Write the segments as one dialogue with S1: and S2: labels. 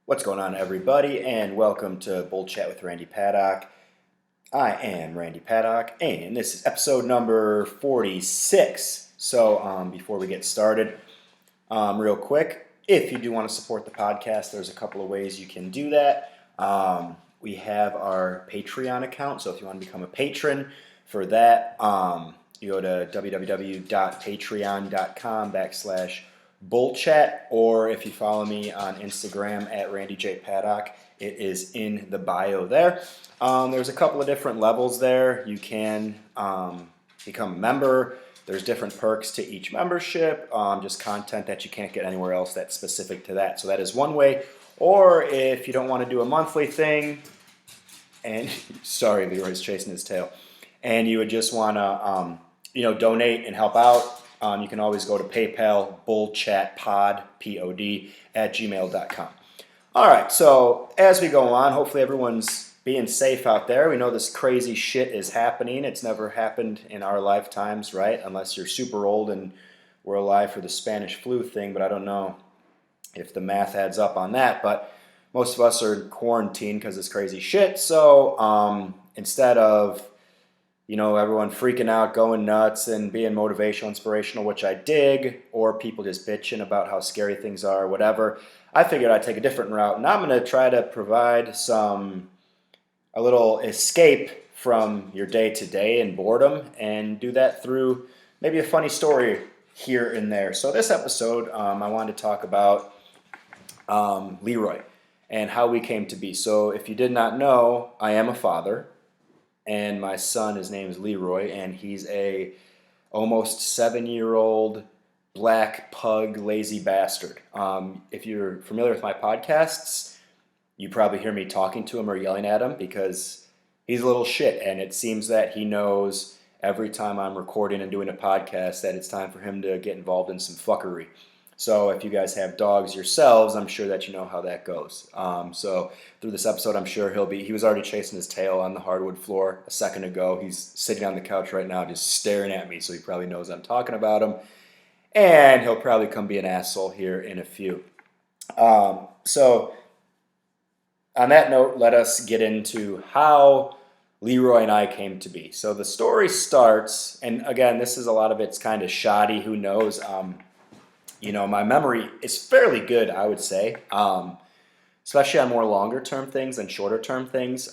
S1: What's going on, everybody, and welcome to Bull Chat with Randy Paddock. I am Randy Paddock, and this is episode number 46. So, before we get started, real quick, if you do want to support the podcast, there's a couple of ways you can do that. We have our Patreon account, so if you want to become a patron for that, you go to www.patreon.com/bullchat, or if you follow me on Instagram at Randy J. Paddock, it is in the bio there. There's a couple of different levels there. You can become a member. There's different perks to each membership, just content that you can't get anywhere else that's specific to that. So that is one way. Or if you don't want to do a monthly thing, and sorry, Leroy's chasing his tail, and you would just want to, donate and help out, you can always go to PayPal, bullchatpod, P-O-D, @gmail.com. All right, so as we go on, hopefully everyone's being safe out there. We know this crazy shit is happening. It's never happened in our lifetimes, right? Unless you're super old and we're alive for the Spanish flu thing, but I don't know if the math adds up on that. But most of us are in quarantine because it's crazy shit. So instead of everyone freaking out, going nuts, and being motivational, inspirational, which I dig, or people just bitching about how scary things are, whatever, I figured I'd take a different route, and I'm going to try to provide a little escape from your day-to-day and boredom, and do that through maybe a funny story here and there. So this episode, I wanted to talk about Leroy and how we came to be. So if you did not know, I am a father. And my son, his name is Leroy, and he's a almost 7-year-old black pug lazy bastard. If you're familiar with my podcasts, you probably hear me talking to him or yelling at him because he's a little shit, and it seems that he knows every time I'm recording and doing a podcast that it's time for him to get involved in some fuckery. So if you guys have dogs yourselves, I'm sure that you know how that goes. So through this episode, I'm sure he was already chasing his tail on the hardwood floor a second ago. He's sitting on the couch right now just staring at me, so he probably knows I'm talking about him. And he'll probably come be an asshole here in a few. So on that note, let us get into how Leroy and I came to be. So the story starts, and again, this is a lot of it's kind of shoddy. Who knows? My memory is fairly good, I would say, especially on more longer-term things than shorter-term things.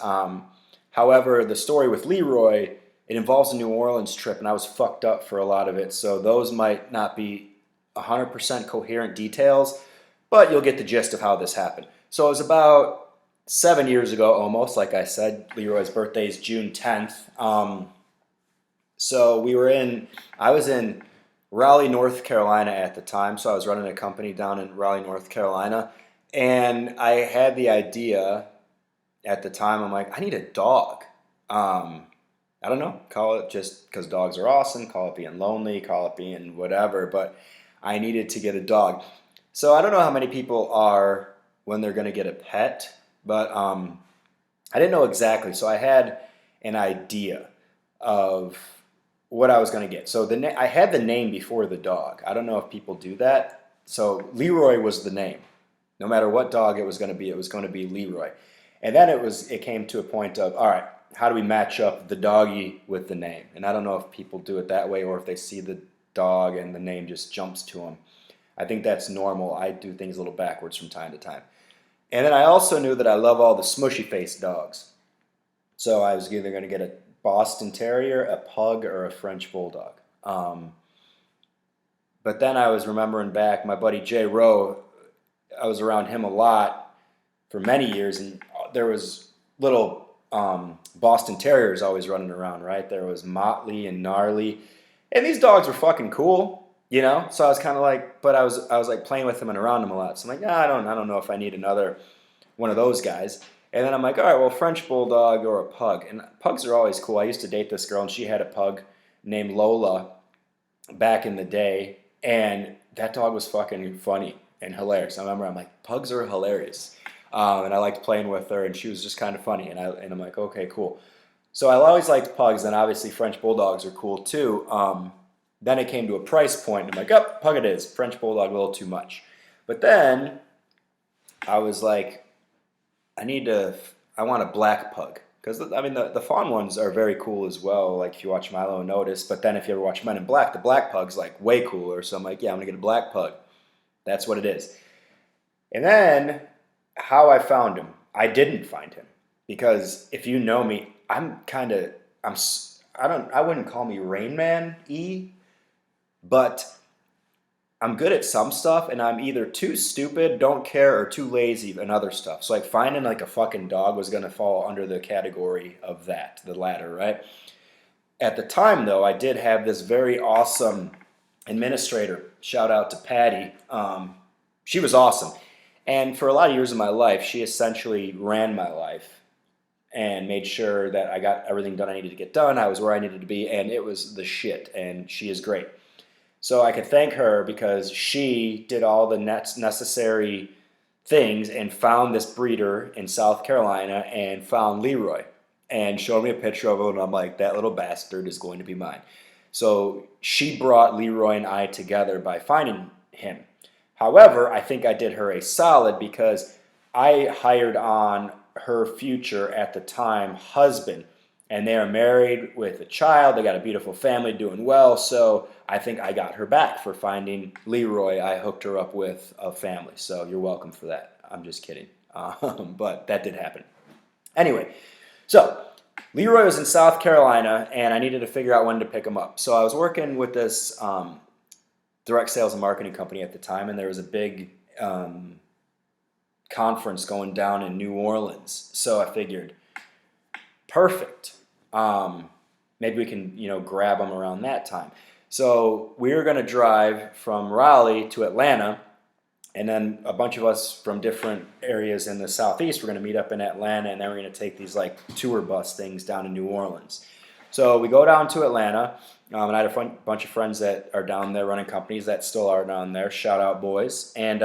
S1: However, the story with Leroy, it involves a New Orleans trip, and I was fucked up for a lot of it, so those might not be 100% coherent details, but you'll get the gist of how this happened. So it was about 7 years ago, almost, like I said. Leroy's birthday is June 10th. So I was in Raleigh, North Carolina at the time, so I was running a company down in Raleigh, North Carolina, and I had the idea at the time, I'm like, I need a dog. I don't know, call it just because dogs are awesome, call it being lonely, call it being whatever, but I needed to get a dog. So I don't know how many people are when they're going to get a pet, but I didn't know exactly, so I had an idea of what I was going to get. So I had the name before the dog. I don't know if people do that. So Leroy was the name. No matter what dog it was going to be Leroy. And then it came to a point of, all right, how do we match up the doggy with the name? And I don't know if people do it that way or if they see the dog and the name just jumps to them. I think that's normal. I do things a little backwards from time to time. And then I also knew that I love all the smushy-faced dogs. So I was either going to get a Boston Terrier, a pug, or a French Bulldog. But then I was remembering back, my buddy Jay Rowe, I was around him a lot for many years, and there was little Boston Terriers always running around, right? There was Motley and Gnarly, and these dogs were fucking cool, So I was kind of like, but I was like playing with them and around them a lot. So I'm like, I don't know if I need another one of those guys. And then I'm like, all right, well, French Bulldog or a pug. And pugs are always cool. I used to date this girl, and she had a pug named Lola back in the day. And that dog was fucking funny and hilarious. I remember I'm like, pugs are hilarious. And I liked playing with her, and she was just kind of funny. And I'm like, okay, cool. So I always liked pugs, and obviously French Bulldogs are cool too. Then it came to a price point, and I'm like, pug it is. French Bulldog, a little too much. But then I was like, I want a black pug. Because, I mean, the fawn ones are very cool as well, like if you watch Milo and Notice. But then if you ever watch Men in Black, the black pug's like way cooler. So I'm like, yeah, I'm going to get a black pug. That's what it is. And then how I found him, I didn't find him. Because if you know me, I wouldn't call me Rain Man-y, but I'm good at some stuff, and I'm either too stupid, don't care, or too lazy in other stuff. So like finding like a fucking dog was gonna fall under the category of that, the latter, right? At the time, though, I did have this very awesome administrator. Shout out to Patty. She was awesome, and for a lot of years of my life, she essentially ran my life and made sure that I got everything done I needed to get done. I was where I needed to be, and it was the shit. And she is great. So I could thank her because she did all the necessary things and found this breeder in South Carolina and found Leroy and showed me a picture of him. And I'm like, that little bastard is going to be mine. So she brought Leroy and I together by finding him. However, I think I did her a solid because I hired on her future at the time husband. And they are married with a child. They got a beautiful family doing well. So I think I got her back for finding Leroy. I hooked her up with a family. So you're welcome for that. I'm just kidding. But that did happen. Anyway, so Leroy was in South Carolina, and I needed to figure out when to pick him up. So I was working with this direct sales and marketing company at the time, and there was a big conference going down in New Orleans. So I figured, perfect. Maybe we can, grab them around that time. So we were going to drive from Raleigh to Atlanta, and then a bunch of us from different areas in the southeast were going to meet up in Atlanta, and then we're going to take these like tour bus things down to New Orleans. So we go down to Atlanta, and I had a bunch of friends that are down there running companies that still are down there. Shout out, boys. And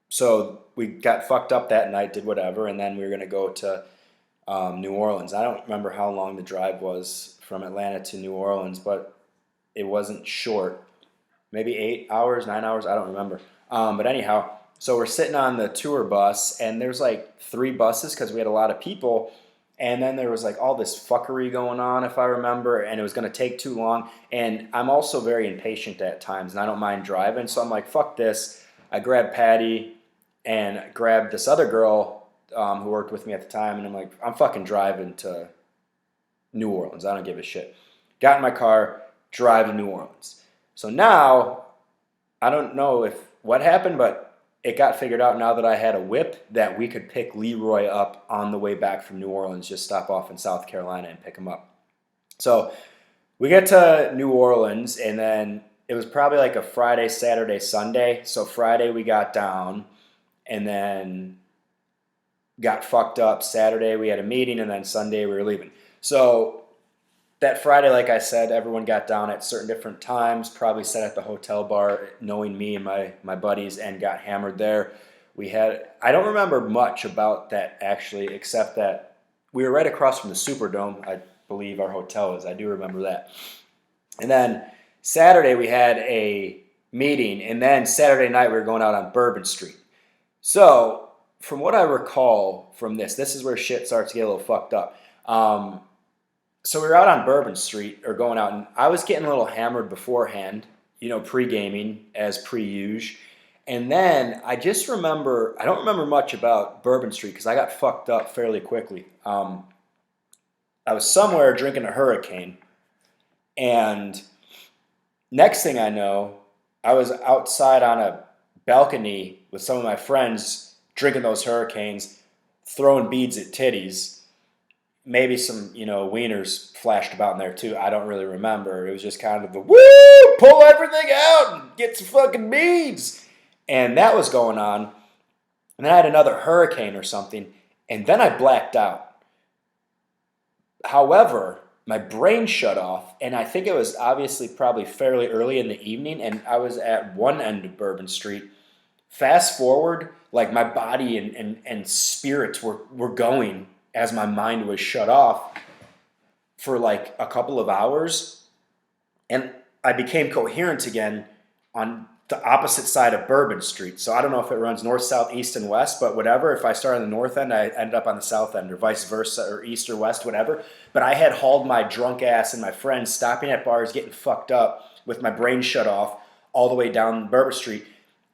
S1: so we got fucked up that night, did whatever, and then we were going to go to New Orleans. I don't remember how long the drive was from Atlanta to New Orleans, but it wasn't short. Maybe 8 hours, 9 hours, I don't remember. But anyhow, so we're sitting on the tour bus, and there's like 3 buses because we had a lot of people, and then there was like all this fuckery going on, if I remember, and it was going to take too long. And I'm also very impatient at times, and I don't mind driving, so I'm like, fuck this. I grabbed Patty and grabbed this other girl who worked with me at the time, and I'm like, I'm fucking driving to New Orleans. I don't give a shit. Got in my car, drive to New Orleans. So now, I don't know what happened, but it got figured out now that I had a whip that we could pick Leroy up on the way back from New Orleans, just stop off in South Carolina and pick him up. So we get to New Orleans, and then it was probably like a Friday, Saturday, Sunday. So Friday we got down, and then got fucked up. Saturday we had a meeting, and then Sunday we were leaving. So that Friday, like I said, everyone got down at certain different times, probably sat at the hotel bar, knowing me and my buddies, and got hammered there. I don't remember much about that actually, except that we were right across from the Superdome, I believe our hotel is. I do remember that. And then Saturday we had a meeting, and then Saturday night we were going out on Bourbon Street. So from what I recall from this is where shit starts to get a little fucked up. So we were out on Bourbon Street, or going out, and I was getting a little hammered beforehand, pre-gaming as pre-usual. And then I don't remember much about Bourbon Street because I got fucked up fairly quickly. I was somewhere drinking a Hurricane, and next thing I know, I was outside on a balcony with some of my friends drinking those Hurricanes, throwing beads at titties. Maybe some, wieners flashed about in there too. I don't really remember. It was just kind of the woo, pull everything out and get some fucking beads. And that was going on. And then I had another Hurricane or something. And then I blacked out. However, my brain shut off. And I think it was obviously probably fairly early in the evening. And I was at one end of Bourbon Street. Fast forward, like my body and spirits were going as my mind was shut off for like a couple of hours. And I became coherent again on the opposite side of Bourbon Street. So I don't know if it runs north, south, east, and west, but whatever. If I start on the north end, I ended up on the south end, or vice versa, or east or west, whatever. But I had hauled my drunk ass and my friends stopping at bars, getting fucked up with my brain shut off all the way down Bourbon Street,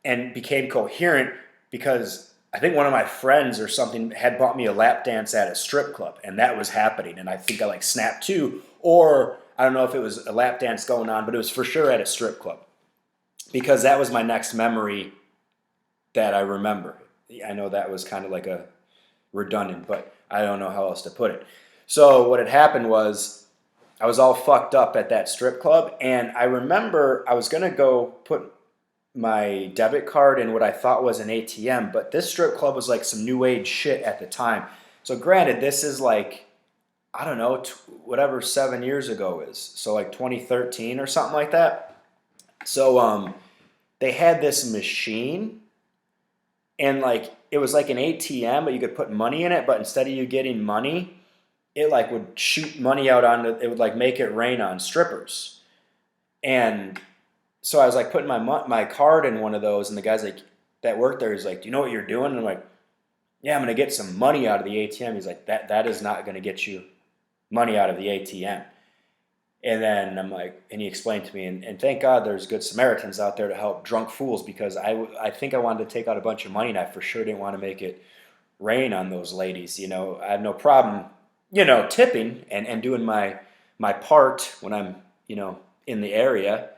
S1: and became coherent because I think one of my friends or something had bought me a lap dance at a strip club, and that was happening. And I think I like snapped too, or I don't know if it was a lap dance going on, but it was for sure at a strip club. Because that was my next memory that I remember. I know that was kind of like a redundant, but I don't know how else to put it. So what had happened was I was all fucked up at that strip club, and I remember I was going to go put my debit card in what I thought was an ATM, but this strip club was like some new age shit at the time. So granted, this is like, I don't know, whatever 7 years ago is. So like 2013 or something like that. So they had this machine, and like it was like an ATM, but you could put money in it. But instead of you getting money, it like would shoot money out onto. It would like make it rain on strippers. And so I was like putting my card in one of those, and the guy's like that worked there. He's like, "Do you know what you're doing?" And I'm like, "Yeah, I'm gonna get some money out of the ATM." He's like, "That is not gonna get you money out of the ATM." And then I'm like, and he explained to me, and thank God there's good Samaritans out there to help drunk fools, because I think I wanted to take out a bunch of money, and I for sure didn't want to make it rain on those ladies. You know, I have no problem, tipping and doing my part when I'm, in the area.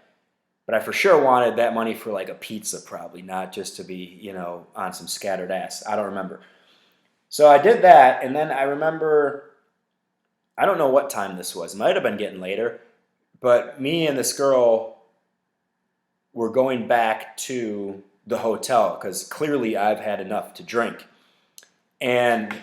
S1: But I for sure wanted that money for like a pizza, probably, not just to be, on some scattered ass. I don't remember. So I did that, and then I remember, I don't know what time this was. It might have been getting later. But me and this girl were going back to the hotel because clearly I've had enough to drink. And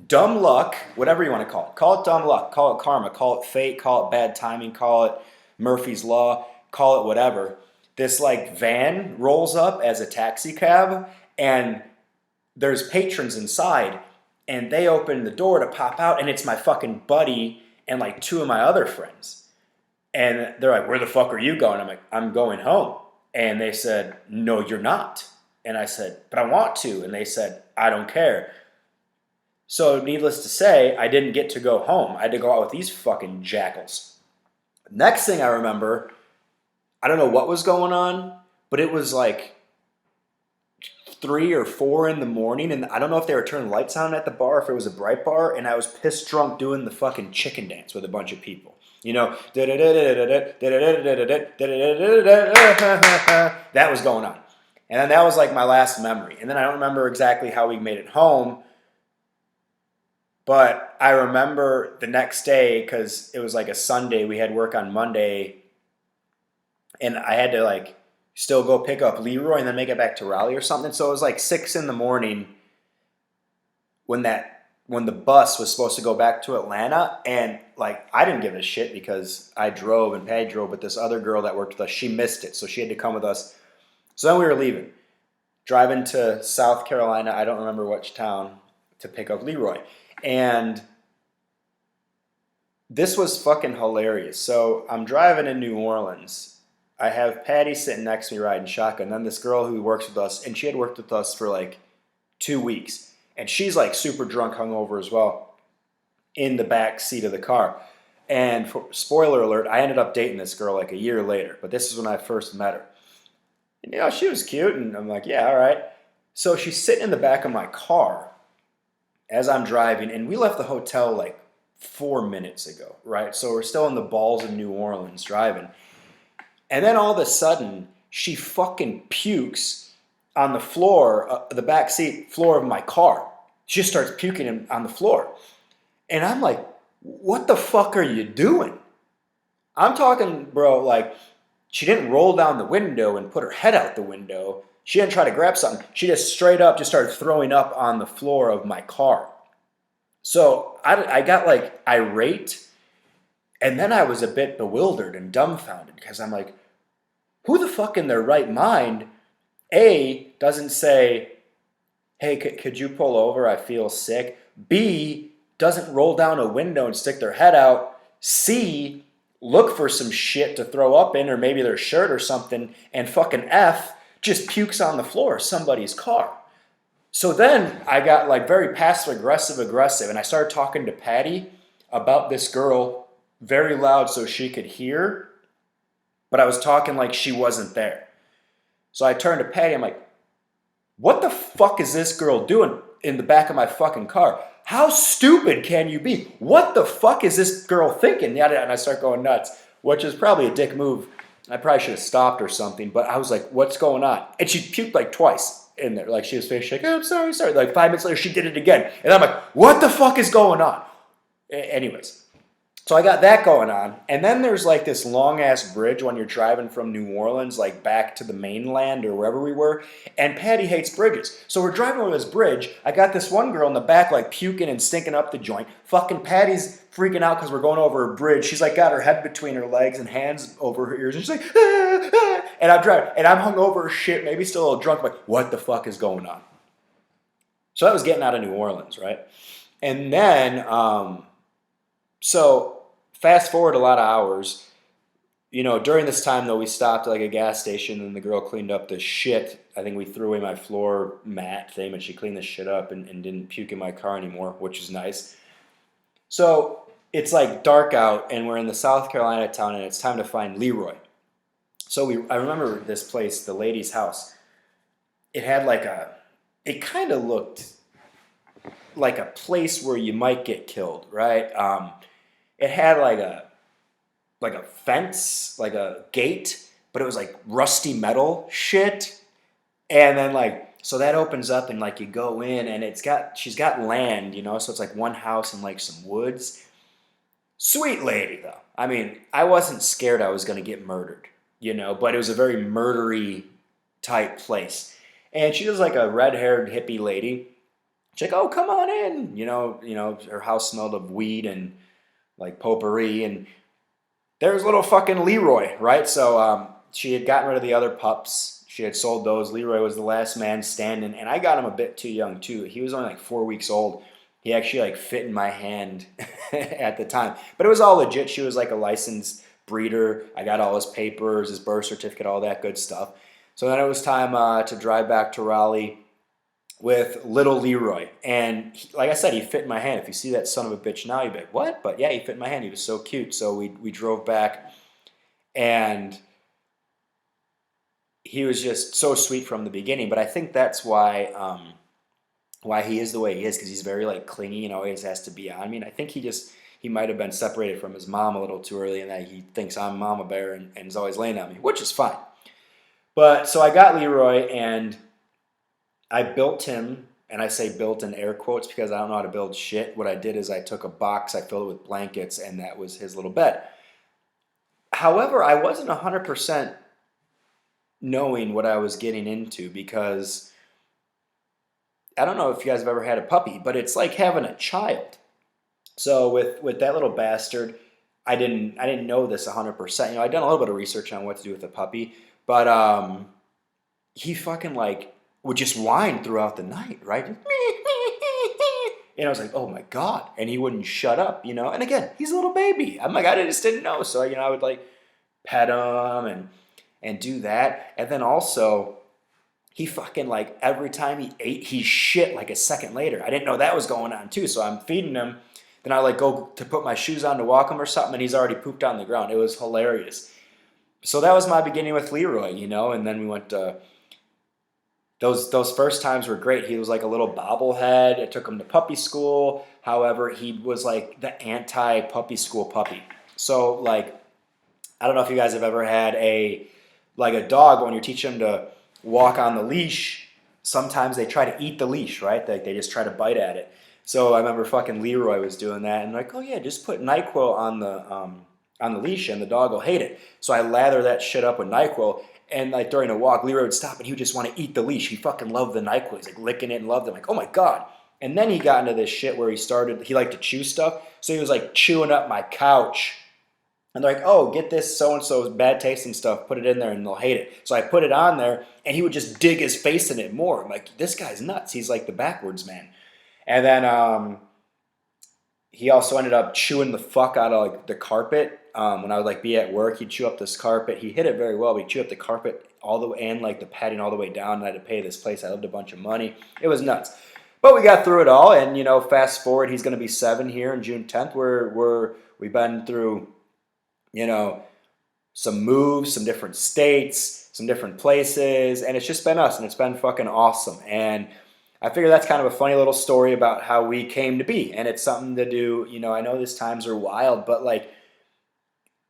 S1: dumb luck, whatever you want to call it dumb luck, call it karma, call it fate, call it bad timing, call it Murphy's Law, call it whatever. This like van rolls up as a taxi cab, and there's patrons inside. And they open the door to pop out, and it's my fucking buddy and like two of my other friends. And they're like, "Where the fuck are you going?" I'm like, "I'm going home." And they said, "No, you're not." And I said, "But I want to." And they said, "I don't care." So needless to say, I didn't get to go home. I had to go out with these fucking jackals. Next thing I remember, I don't know what was going on, but it was like 3 or 4 in the morning, and I don't know if they were turning lights on at the bar, if it was a bright bar, and I was pissed drunk doing the fucking chicken dance with a bunch of people. That was going on. And then that was like my last memory. And then I don't remember exactly how we made it home, but I remember the next day, because it was like a Sunday, we had work on Monday, and I had to like still go pick up Leroy and then make it back to Raleigh or something. So it was like 6 in the morning when the bus was supposed to go back to Atlanta. And like, I didn't give a shit because I drove and Patty drove, but this other girl that worked with us, she missed it. So she had to come with us. So then we were leaving, driving to South Carolina. I don't remember which town, to pick up Leroy. And this was fucking hilarious. So I'm driving in New Orleans. I have Patty sitting next to me riding shotgun. And then this girl who works with us, and she had worked with us for like 2 weeks. And she's like super drunk, hungover as well, in the back seat of the car. And spoiler alert, I ended up dating this girl like a year later. But this is when I first met her. And she was cute, and I'm like, yeah, all right. So she's sitting in the back of my car as I'm driving. And we left the hotel like 4 minutes ago, right? So we're still in the balls of New Orleans driving. And then all of a sudden, she fucking pukes on the floor, the back seat floor of my car. She just starts puking on the floor. And I'm like, what the fuck are you doing? I'm talking, bro, like, she didn't roll down the window and put her head out the window. She didn't try to grab something. She just straight up just started throwing up on the floor of my car. So I got like irate. And then I was a bit bewildered and dumbfounded, because I'm like, who the fuck in their right mind, A, doesn't say, hey, could you pull over? I feel sick. B, doesn't roll down a window and stick their head out. C, look for some shit to throw up in, or maybe their shirt or something, and fucking F just pukes on the floor of somebody's car. So then I got like very passive aggressive, and I started talking to Patty about this girl very loud so she could hear, but I was talking like she wasn't there. So I turned to Patty, I'm like, what the fuck is this girl doing in the back of my fucking car? How stupid can you be? What the fuck is this girl thinking? And I start going nuts, which is probably a dick move. I probably should have stopped or something, but I was like, what's going on? And she puked like twice in there. Like she was face shaking, oh, I'm sorry. Like 5 minutes later, she did it again. And I'm like, what the fuck is going on? Anyways. So I got that going on. And then there's like this long ass bridge when you're driving from New Orleans, like back to the mainland or wherever we were. And Patty hates bridges. So we're driving over this bridge. I got this one girl in the back like puking and stinking up the joint. Fucking Patty's freaking out because we're going over a bridge. She's like got her head between her legs and hands over her ears. And she's like, ah, ah. And I'm driving. And I'm hungover as shit, maybe still a little drunk. I'm like, what the fuck is going on? So that was getting out of New Orleans, right? And then, so fast forward a lot of hours. You know, during this time, though, we stopped at like a gas station and the girl cleaned up the shit. I think we threw away my floor mat thing, but she cleaned the shit up and didn't puke in my car anymore, which is nice. So it's like dark out and we're in the South Carolina town and it's time to find Leroy. So I remember this place, the lady's house. It had like it kind of looked like a place where you might get killed, right? It had like a fence, like a gate, but it was like rusty metal shit. And then like, so that opens up and like you go in and she's got land, you know, so it's like one house and like some woods. Sweet lady though. I mean, I wasn't scared I was going to get murdered, you know, but it was a very murdery type place. And she was like a red-haired hippie lady. She's like, oh, come on in. You know, her house smelled of weed and like potpourri, and there's little fucking Leroy, right? So she had gotten rid of the other pups. She had sold those. Leroy was the last man standing, and I got him a bit too young too. He was only like 4 weeks old. He actually like fit in my hand at the time, but it was all legit. She was like a licensed breeder. I got all his papers, his birth certificate, all that good stuff. So then it was time to drive back to Raleigh with little Leroy. And like I said, he fit in my hand. If you see that son of a bitch now, you'd be like, what? But yeah, he fit in my hand. He was so cute. So we drove back, and he was just so sweet from the beginning. But I think that's why he is the way he is, because he's very like clingy and always has to be on me. And I think he might have been separated from his mom a little too early, and that he thinks I'm mama bear and is always laying on me, which is fine. But so I got Leroy, and I built him, and I say built in air quotes because I don't know how to build shit. What I did is I took a box, I filled it with blankets, and that was his little bed. However, I wasn't 100% knowing what I was getting into, because I don't know if you guys have ever had a puppy, but it's like having a child. So with that little bastard, I didn't know this 100%. You know, I'd done a little bit of research on what to do with a puppy, but he fucking like would just whine throughout the night, right? And I was like, oh my God. And he wouldn't shut up, you know? And again, he's a little baby. I'm like, I just didn't know. So, you know, I would like pet him and do that. And then also, he fucking like every time he ate, he shit like a second later. I didn't know that was going on too. So I'm feeding him. Then I like go to put my shoes on to walk him or something, and he's already pooped on the ground. It was hilarious. So that was my beginning with Leroy, you know? And then we went to... Those first times were great. He was like a little bobblehead. I took him to puppy school. However, he was like the anti-puppy school puppy. So like, I don't know if you guys have ever had a dog, when you're teaching them to walk on the leash, sometimes they try to eat the leash, right? They just try to bite at it. So I remember fucking Leroy was doing that, and like, oh yeah, just put NyQuil on the leash and the dog will hate it. So I lather that shit up with NyQuil. And like during a walk, Leroy would stop and he would just want to eat the leash. He fucking loved the NyQuil. He's like licking it and loved it. I'm like, oh my God. And then he got into this shit where he liked to chew stuff. So he was like chewing up my couch. And they're like, oh, get this so-and-so's bad tasting stuff, put it in there and they'll hate it. So I put it on there and he would just dig his face in it more. I'm like, this guy's nuts. He's like the backwards man. And then he also ended up chewing the fuck out of like the carpet when I would like be at work. He'd chew up this carpet. He hit it very well, but he'd chew up the carpet all the way and like the padding all the way down. And I had to pay this place. I owed a bunch of money. It was nuts. But we got through it all, and fast forward, he's going to be 7 here on June 10th. We've been through, some moves, some different states, some different places, and it's just been us, and it's been fucking awesome. And I figure that's kind of a funny little story about how we came to be, and it's something to do. I know these times are wild, but like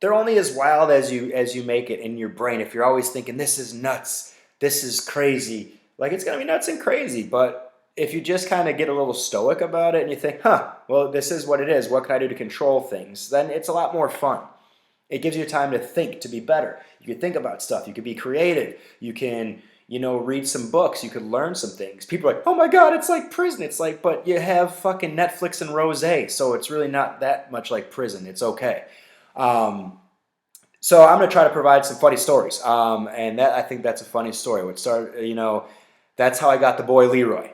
S1: they're only as wild as you make it in your brain. If you're always thinking this is nuts, this is crazy, like it's gonna be nuts and crazy, but if you just kind of get a little stoic about it and you think, well, this is what it is. What can I do to control things? Then it's a lot more fun. It gives you time to think, to be better. You can think about stuff. You can be creative. You can, read some books. You could learn some things. People are like, oh my God, it's like prison. It's like, but you have fucking Netflix and rosé, so it's really not that much like prison. It's okay. So I'm going to try to provide some funny stories. And I think that's a funny story. That's how I got the boy Leroy.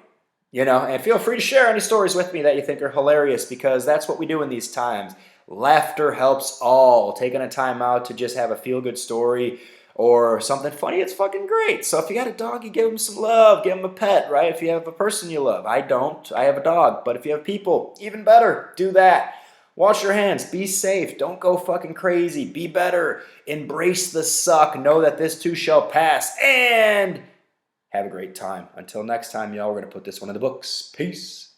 S1: And feel free to share any stories with me that you think are hilarious, because that's what we do in these times. Laughter helps all. Taking a time out to just have a feel-good story or something funny, it's fucking great. So if you got a dog, you give him some love. Give him a pet, right? If you have a person you love. I don't. I have a dog. But if you have people, even better, do that. Wash your hands. Be safe. Don't go fucking crazy. Be better. Embrace the suck. Know that this too shall pass. And have a great time. Until next time, y'all, we're going to put this one in the books. Peace.